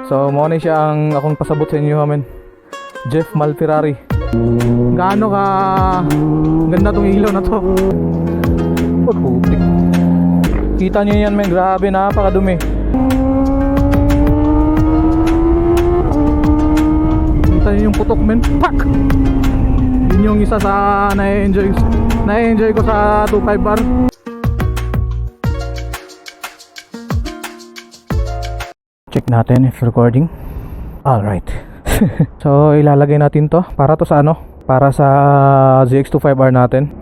So mo ni siya ang akong pasabot sa inyo amen. Jeff Malferrari. Gaano ka ganda tong ilaw na to. Putik. Kita niyo yan men, grabe, napakadumi. Kita niyo yung putok men. Pak! Yun yung isa sa na-enjoy ko sa 25 bar. Check natin if recording. Alright. So ilalagay natin to. Para to sa ano? Para sa ZX25R natin.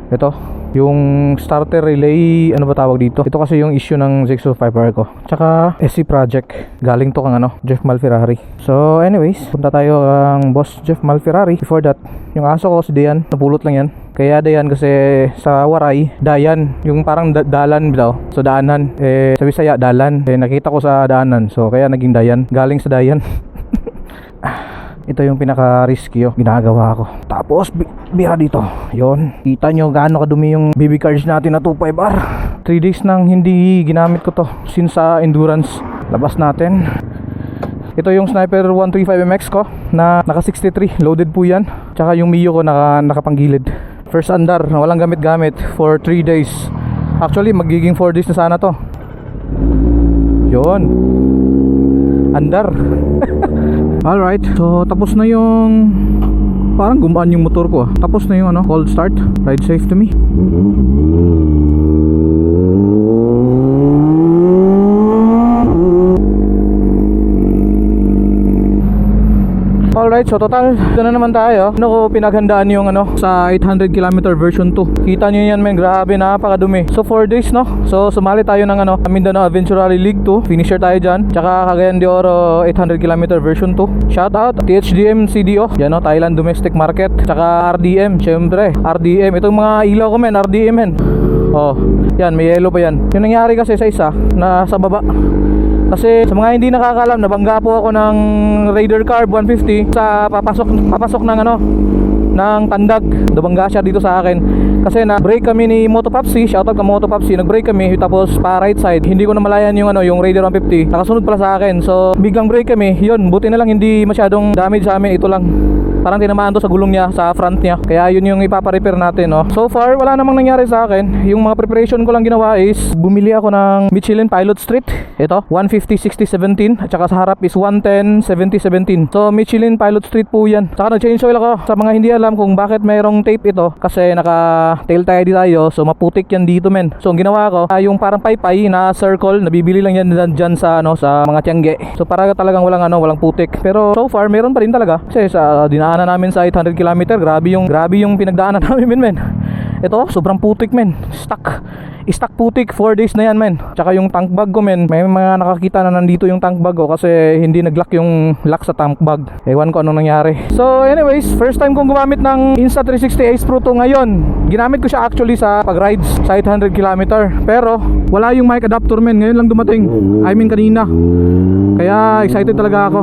Ito yung starter relay, ano ba tawag dito? Ito kasi yung issue ng ZX25R ko. Tsaka SC project. Galing to kang ano, Jeff Malferrari. So anyways, punta tayo kang boss Jeff Malferrari. Before that, yung aso ko si Dayan, napulot lang yan. Kaya Dayan kasi sa Waray, Dayan, yung parang dalan daw. So daanan, sa Bisaya dalan. Nakita ko sa daanan, so kaya naging Dayan. Galing sa Dayan. Ito yung pinaka-risky ginagawa ko. Tapos bira dito. Yon. Kita nyo gaano kadumi yung BB cards natin na 25R. 3 days nang hindi ginamit ko to since sa endurance. Labas natin. Ito yung Sniper 135MX ko na naka 63. Loaded po yan. Tsaka yung Mio ko nakapanggilid. First andar na walang gamit-gamit for 3 days. Actually magiging 4 days na sana to. Yon. Andar. Alright, so tapos na yung parang gumaan yung motor ko. Tapos na yung ano, cold start. Ride safe to me. Alright, so total ito na naman tayo. Ano ko pinaghandaan yung ano sa 800 km version 2. Kita nyo yan men, grabe, napakadumi. So 4 days no. So sumali tayo ng ano Mindanao Adventure Rally League 2. Finisher tayo dyan. Tsaka Cagayan de Oro 800 km version 2. Shout out THDM CDO. Yan no, Thailand Domestic Market. Tsaka RDM, syempre RDM. Itong mga ilaw ko men, RDM men. Oh, yan, may yellow pa yan. Yung nangyari kasi sa isa na sa baba. Kasi sa mga hindi nakakaalam, nabangga po ako ng Raider Carb 150 sa papasok ng ano ng Tandag. Nabangga siya dito sa akin kasi na-brake kami ni Moto Popsi. Shoutout ka Moto Popsi. Nag-brake kami tapos pa right side. Hindi ko namalayan yung ano, yung Raider 150. Nakasunod pala sa akin. So biglang brake kami. Yun, buti na lang hindi masyadong damage sa amin. Ito lang. Parang tinamaan to sa gulong niya, sa front niya. Kaya yun yung ipapa-repair natin, no. So far, wala namang nangyari sa akin. Yung mga preparation ko lang ginawa is bumili ako ng Michelin Pilot Street. Ito, 150/60/17 at saka sa harap is 110/70/17. So Michelin Pilot Street po yan. Saka nag-change oil ako. Sa mga hindi alam kung bakit mayroong tape ito, kasi naka tail tie tayo, so maputik yan dito men. So ang ginawa ko, yung parang paypay na circle, nabibili lang yan dyan sa ano, sa mga tiangge. So para talagang walang putik. Pero so far meron pa rin talaga. Kasi sa dinaanan namin sa 800 km, grabe yung pinagdaanan namin men. Ito, sobrang putik men. Stuck putik, 4 days na yan men. Tsaka yung tank bag ko men, may mga nakakita na nandito yung tank bag ko kasi hindi nag-lock yung lock sa tank bag. Ewan ko anong nangyari. So anyways, first time kong gumamit ng Insta360 Ace Pro 2 ngayon. Ginamit ko siya actually sa pag-rides sa 800 km. Pero wala yung mic adapter men, ngayon lang dumating. I mean kanina. Kaya excited talaga ako.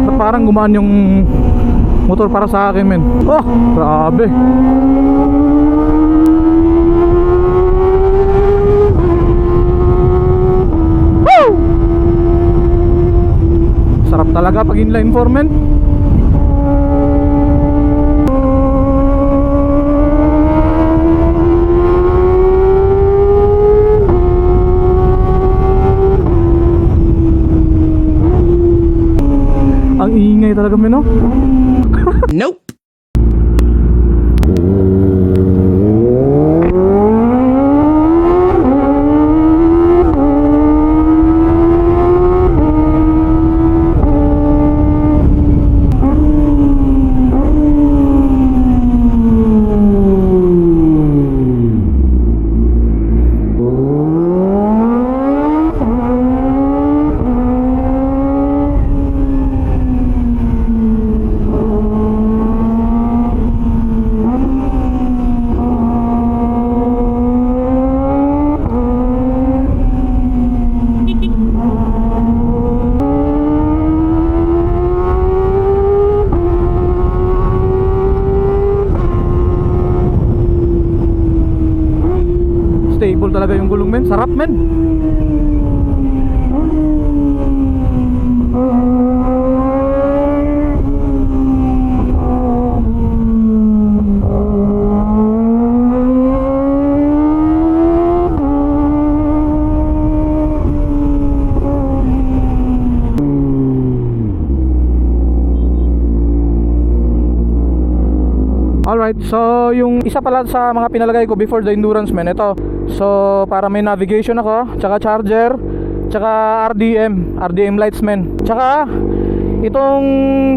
Ba't parang gumaan yung motor para sa akin men. Oh, grabe. Woo! Sarap talaga pag inline 4 men. Ang ingay talaga men, no? Nope. Sarap men. Alright, so yung isa pala sa mga pinalagay ko before the endurance men, ito. So para may navigation ako, tsaka charger, tsaka RDM lights men. Tsaka itong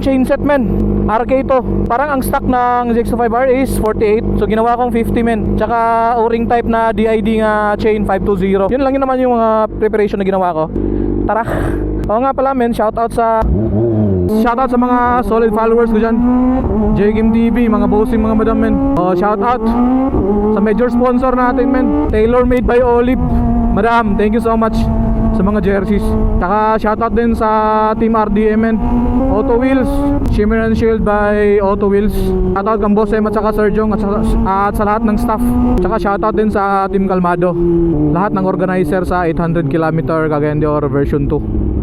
chain set men, RK to. Parang ang stock ng ZX25R is 48. So ginawa kong 50 men. Tsaka O-ring type na DID nga chain 520. Yun lang yun naman yung mga preparation na ginawa ko. Tara. Oo nga pala men, shoutout sa mga solid followers ko dyan. JGM TV, mga bossing mga madam men. Shoutout sa major sponsor natin men, Tailor Made by Olive. Madam, thank you so much sa mga jerseys. Taka shoutout din sa Team RDM men, Auto Wheels, Shimmer and Shield by Auto Wheels. Shoutout kang Boss M at saka Sir Jong at sa lahat ng staff. Tsaka shoutout din sa Team Kalmado, lahat ng organizer sa 800 km Cagayan de Oro version 2.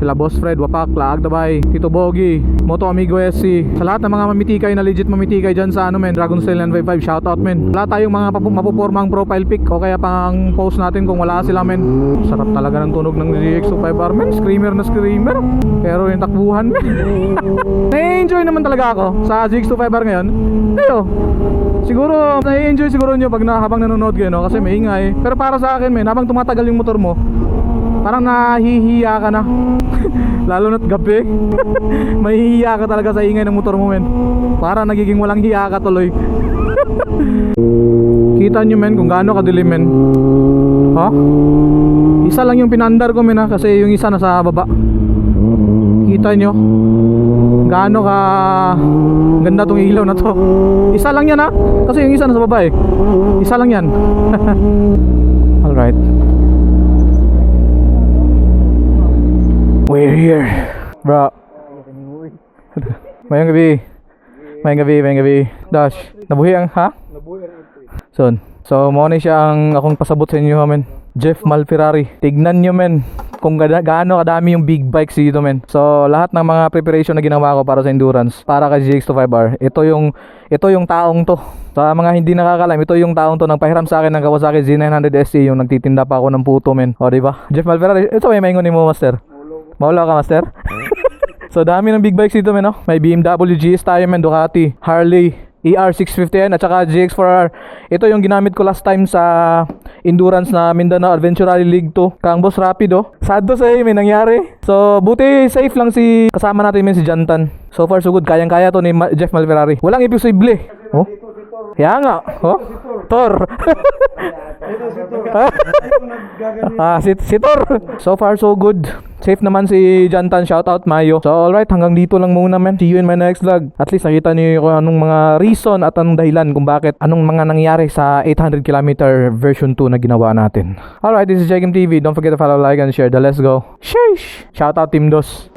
Sila Boss Fred, Wapak, Laag Dabay, Tito Bogi, Moto Amigo SC. Sa lahat ng mga mamitikay na legit mamitikay dyan sa ano men, Dragon Style 955, shoutout men. Wala tayong mga mapupormang profile pic o kaya pang post natin kung wala sila men. Sarap talaga ng tunog ng ZX25R men, screamer na screamer. Pero yung takbuhan men, na-enjoy naman talaga ako sa ZX25R ngayon. Ayo, siguro na-enjoy siguro nyo pag habang nanonood kayo no, kasi maingay. Pero para sa akin men, habang tumatagal yung motor mo, parang nahihiya ka na. Lalo na't gabi. Mahihiya ka talaga sa ingay ng motor mo men. Parang nagiging walang hiya ka tuloy. Kita nyo men kung gaano kadilim men. Ha? Isa lang yung pinandar ko men ha, kasi yung isa nasa baba. Kita nyo gaano ka ganda tong ilaw na to. Isa lang yan ha, kasi yung isa nasa baba eh. Isa lang yan. Alright, we're here, bro. Mayang gabi. Dash, nabuhi ang ha? So mo na siya ang akong pasabot sa inyo men. Jeff Malferrari. Tignan nyo men kung gaano kadami yung big bikes dito men. So lahat ng mga preparation na ginawa ko para sa endurance, para kay ZX25R, ito yung taong to. Sa mga hindi nakakalam, ito yung taong to nang pahiram sa akin ng Kawasaki Z900 SC, yung nagtitinda pa ako ng puto men. O diba? Jeff Malferrari. Ito may maingon ni mo master. Maula ka master. So dami ng big bikes dito men no? May BMW GS tayo men, Ducati, Harley ER650 at saka GX4R. Ito yung ginamit ko last time sa endurance na Mindanao Adventure Rally League 2. Kang Boss Rapido. Sad to say may nangyari. So buti safe lang si kasama natin men, si Jantan. So far so good. Kayang-kaya to ni Jeff Malferrari. Walang imposible. Oh? Kaya nga. Oh? Thor. Si Thor. So far so good. Safe naman si Jantan, shoutout Mayo. So alright, hanggang dito lang muna men. See you in my next vlog. At least nakita niyo kung anong mga reason at anong dahilan kung bakit, anong mga nangyari sa 800 km version 2 na ginawa natin. Alright, this is JGM TV. Don't forget to follow, like, and share. The let's go. Sheesh! Shoutout Team Dos.